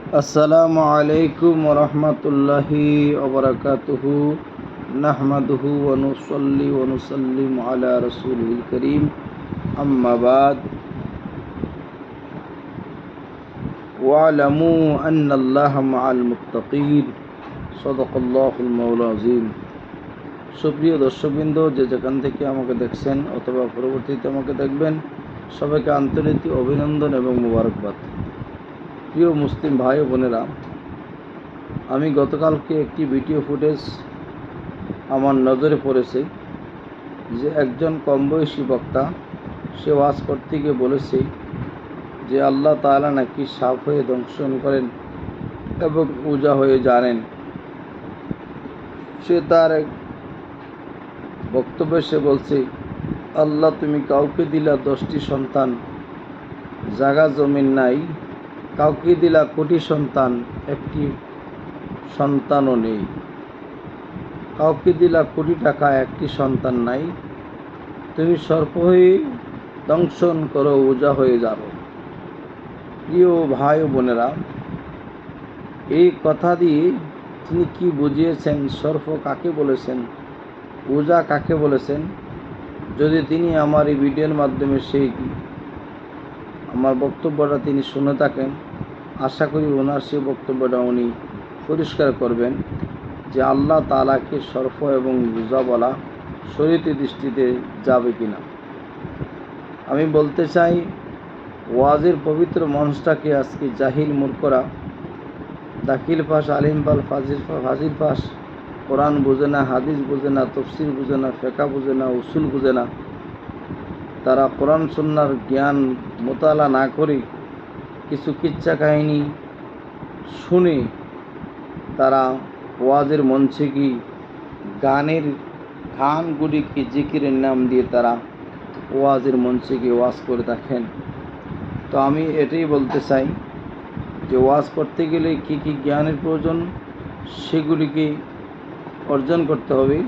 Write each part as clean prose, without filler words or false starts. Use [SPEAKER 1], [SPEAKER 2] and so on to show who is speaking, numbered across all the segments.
[SPEAKER 1] আসসালামু আলাইকুম ওয়া রাহমাতুল্লাহি ওয়া বারাকাতুহু নাহমাদুহু ওয়া নুসাল্লি ওয়া নুসাল্লিমু আলা রাসূলিল কারীম আম্মা বাদ ওয়া'লামু আন্নাল্লাহা মা'আল মুত্তাকিন সাদাকাল্লাহুল মাওলানা আযীম। সুপ্রিয় দর্শকবৃন্দ, যে যেখান থেকে আমাকে দেখছেন অথবা পরবর্তীতে আমাকে দেখবেন, সবাইকে আন্তরিক অভিনন্দন এবং মোবারকবাদ। প্রিয় মুসলিম ভাই ও বোনেরা, আমি গতকালকে একটি ভিডিও ফুটেজ আমার নজরে পড়েছে যে একজন কম বয়সী বক্তা সে ওয়াজ করতে গিয়ে বলেছে যে আল্লাহ তাআলা নাকি সাপ হয়ে দংশন করেন এবং উজা হয়ে জানেন। সে তার এক বক্তব্যে সে বলছে, আল্লাহ তুমি কাউকে দিলা 10টি সন্তান, জায়গা জমিন নাই, কাউকে দিলা কোটি সন্তান, একটি সন্তানও নেই, কাউকে দিলা কোটি টাকা, একটি সন্তান নাই, তুমি সর্প হয়ে দংশন করো, ওজা হয়ে যাবো। প্রিয় ভাই ও বোনেরা, এই কথা দিয়ে তিনি কি বুঝিয়েছেন, সর্প কাকে বলেছেন, ওজা কাকে বলেছেন, যদি তিনি আমার এই ভিডিওর মাধ্যমে সেই আমার বক্তব্যটা তিনি শুনে থাকেন, আশা করি ওনার সেই বক্তব্যটা উনি পরিষ্কার করবেন যে আল্লাহ তাআলাকে সর্প এবং ওজা বলা শরীয়তি দৃষ্টিতে যাবে কিনা। আমি বলতে চাই, ওয়াজের পবিত্র মঞ্চটাকে আজকে জাহিল মূর্খরা, দাখিল পাস, আলিম পাল, ফাজিল পাস, কোরআন বোঝে না, হাদিস বোঝে না, তফসির বোঝে না, ফেকা বোঝে না, উসুল বোঝে না, তারা কোরআন সুন্নাহর জ্ঞান মোতালা না করে কিছু কিচ্ছা কাহিনী শুনে তারা ওয়াজের মঞ্চে কি গানগুলিকে জিকিরের নাম দিয়ে তারা ওয়াজের মঞ্চে গিয়ে ওয়াজ করে থাকেন। তো আমি এটাই বলতে চাই যে ওয়াজ করতে গেলে কি কি জ্ঞানের প্রয়োজন সেগুলিকে অর্জন করতে হবে।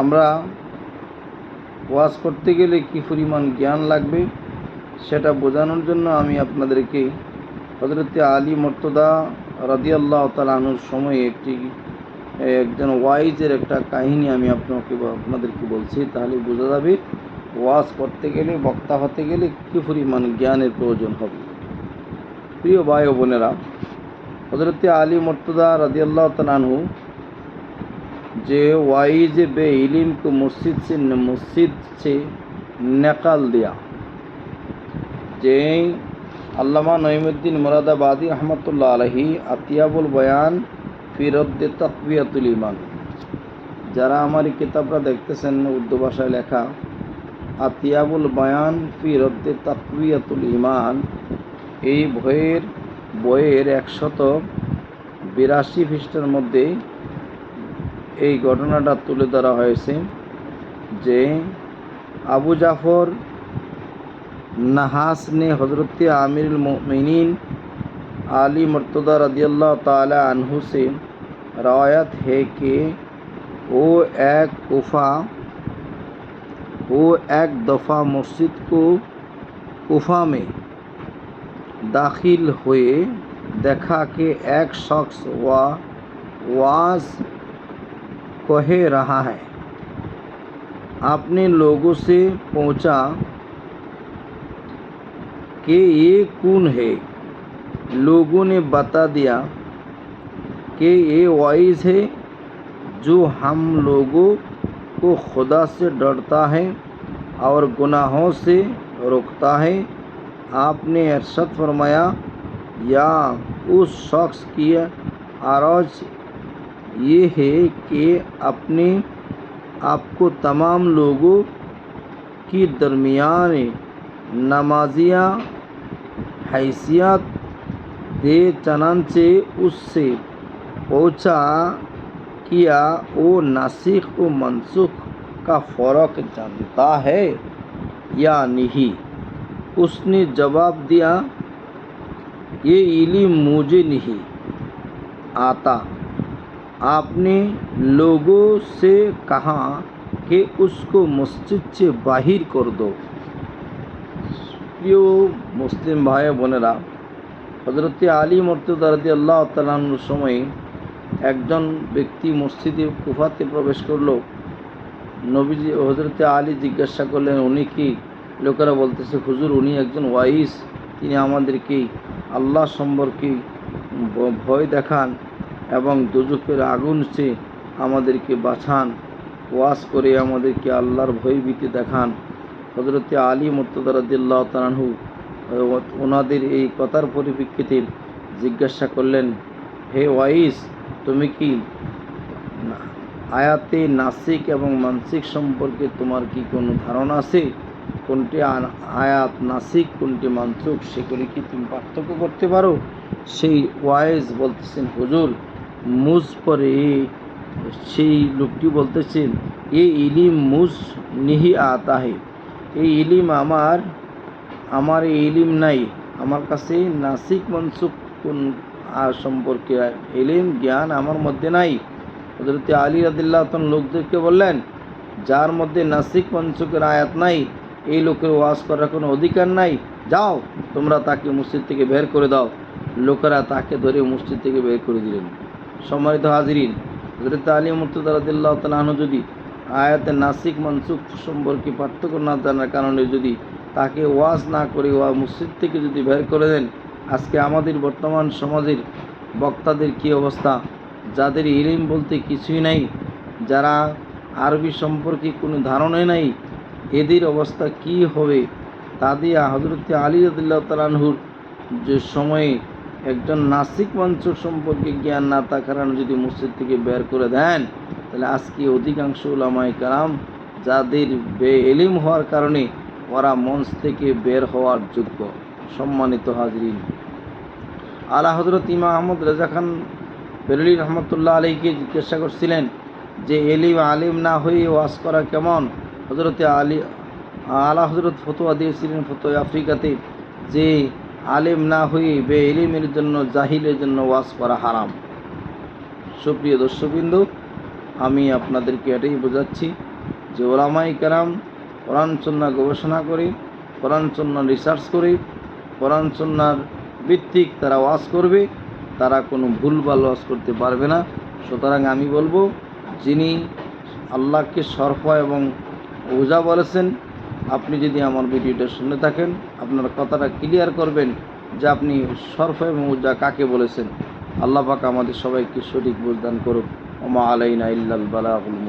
[SPEAKER 1] আমরা ওয়াজ করতে গেলে কি পরিমাণ জ্ঞান লাগবে সেটা বোঝানোর জন্য আমি আপনাদেরকে হযরত আলী মুর্তজা রাদিয়াল্লাহু তাআলা আনহুর সময়ে একজন ওয়াইজের একটা কাহিনী আমি আপনাদেরকে বলছি, তাহলে বোঝা যাবে ওয়াজ করতে গেলে, বক্তা হতে গেলে কি পরিমাণ জ্ঞানের প্রয়োজন হবে। প্রিয় ভাই ও বোনেরা, হযরত আলী মুর্তজা রাদিয়াল্লাহু তাআলা আনহু যে वाइज बे इल्म को मस्जिद से नकल दिया, जे আল্লামা নঈমুদ্দিন মুরাদাবাদী রহমতুল্লাহ আলাইহি আতিয়াবুল বয়ান ফি রদ্দ তাকওয়াতুল ঈমান, যারা আমার এই কিতাবটা দেখতেছেন উর্দু ভাষায় লেখা আতিয়াবুল বয়ান ফি রদ্দ তাকওয়াতুল ঈমান, এই বইয়ের 182 পৃষ্ঠার মধ্যে এই ঘটনাটা তুলে ধরা হয়েছে যে আবু জাফর नहास ने हज़रत आमिरुल मोमिनीन आली मुर्तज़ा रज़ियल्लाहु ताला अन्हु से रवायत है कि वो एक दफ़ा मस्जिद को कुफा में दाखिल हुए, देखा कि एक शख्स वाज कह रहा है, अपने लोगों से पूछा कि ये कौन है। लोगों ने बता दिया कि ये वाइज है जो हम लोगों को खुदा से डरता है और गुनाहों से रोकता है। आपने इरशाद फरमाया, या उस शख्स की आरज़ ये है कि अपने आपको तमाम लोगों की दरमियान नमाजिया हैसियत दे, चनांचे उससे पूछा किया वो नासिख व मनसूख का फ़र्क जानता है या नहीं। उसने जवाब दिया, ये इल्म मुझे नहीं आता। आपने लोगों से कहा कि उसको मस्जिद से बाहर कर दो। প্রিয় মুসলিম ভাই বোনেরা, হযরতে আলী মুর্তজা রাদিয়াল্লাহু তাআলা আনহুর সময়ে একজন ব্যক্তি মসজিদে কুফাতে প্রবেশ করলো। নবীজি হযরতে আলী জিজ্ঞাসা করলেন, উনি কি? লোকেরা বলতেছে, হুজুর উনি একজন ওয়াইস, তিনি আমাদেরকে আল্লাহ সম্পর্কে ভয় দেখান এবং দোজখের আগুন সে আমাদেরকে বাঁচান, ওয়াজ করে আমাদেরকে আল্লাহর ভয়ভীতি দেখান। হযরতে আলী মুর্তজা রাদিয়াল্লাহু তাআলা আনহু ওনাদের এই কথার পরিপ্রেক্ষিতে জিজ্ঞাসা করলেন, হে ওয়াইস, তুমি কি আয়াতে নাসিক এবং মানসিক সম্পর্কে তোমার কি কোনো ধারণা আছে? কোনটি আয়াত নাসিক, কোনটি মানসুখ, সেগুলি কি তুমি পার্থক্য করতে পারো? সেই ওয়াইজ বলতেছেন, হুজুর মুজ পরে সেই লোকটি বলতেছেন, এই ইলিম মুজ নিহি আতা হে, এই ইলিম আমার এই ইলিম নাই, আমার কাছে নাসিক মানসুখ কোন সম্পর্কে ইলিম জ্ঞান আমার মধ্যে নাই। হযরতে আলী রাদিয়াল্লাহু তাআলা লোকদেরকে বললেন, যার মধ্যে নাসিক মানসুখের আয়াত নাই, এই লোকের ওয়াজ করার কোনো অধিকার নাই, যাও তোমরা তাকে মসজিদ থেকে বের করে দাও। লোকেরা তাকে ধরে মসজিদ থেকে বের করে দিলেন। সম্মানিত হাজিরিন, হযরতে আলী মুর্তজা রাদিয়াল্লাহু তাআলা আনহু যদি আয়াতে নাসিক মানসুখ সম্পর্কে পার্থক্য না জানার কারণে যদি তাকে ওয়াজ না করে মসজিদ থেকে যদি বের করে দেন, আজকে আমাদের বর্তমান সমাজের বক্তাদের কি অবস্থা? যাদের ইলম বলতে কিছুই নাই, যারা আরবি সম্পর্কে কোনো ধারণাই নাই, এদের অবস্থা কি হবে? তা দিয়ে হযরতে আলী রাদিয়াল্লাহু তাআলা আনহুর যে সময়ে একজন নাসিক মানসুখ সম্পর্কে জ্ঞান না থাকার কারণে যদি মসজিদ থেকে বের করে দেন, তাহলে আজকে অধিকাংশ উলামায়ে কেরাম যাদের বেইলম হওয়ার কারণে ওরা মঞ্চ থেকে বের হওয়ার যোগ্য। সম্মানিত হাজিরিন, আলা হযরত ইমাম আহমদ রেজা খান বেরেলভী রহমতুল্লাহ আলাইকে জিজ্ঞাসা করছিলেন যে আলিম না হয়ে ওয়াজ করা কেমন? হযরতে আলা হযরত ফতোয়া দিয়েছিলেন ফতোয়া আফ্রিকাতে যে আলিম না হয়ে বেইলমের জন্য, জাহিলের জন্য ওয়াজ করা হারাম। সুপ্রিয় দর্শকবৃন্দ, আমি আপনাদেরকে এটাই বোঝাচ্ছি যে ওলামায়ে কেরাম কোরআন সুন্নাহ গবেষণা করে, কোরআন সুন্নাহ রিসার্চ করে, কোরআন সুন্নাহর ভিত্তিক তারা ওয়াজ করবে, তারা কোনো ভুলভাল ওয়াজ করতে পারবে না। সুতরাং আমি বলবো, যিনি আল্লাহকে সরফা এবং উজা বলেছেন, আপনি যদি আমার ভিডিওটা শুনে থাকেন, আপনার কথাটা ক্লিয়ার করবেন যে আপনি সরফা এবং উজা কাকে বলেছেন। আল্লাহ পাক আমাদের সবাইকে সঠিক বুঝদান করুক। ওমা আলাইনা ইল্লাল বালাগুল মুবিন।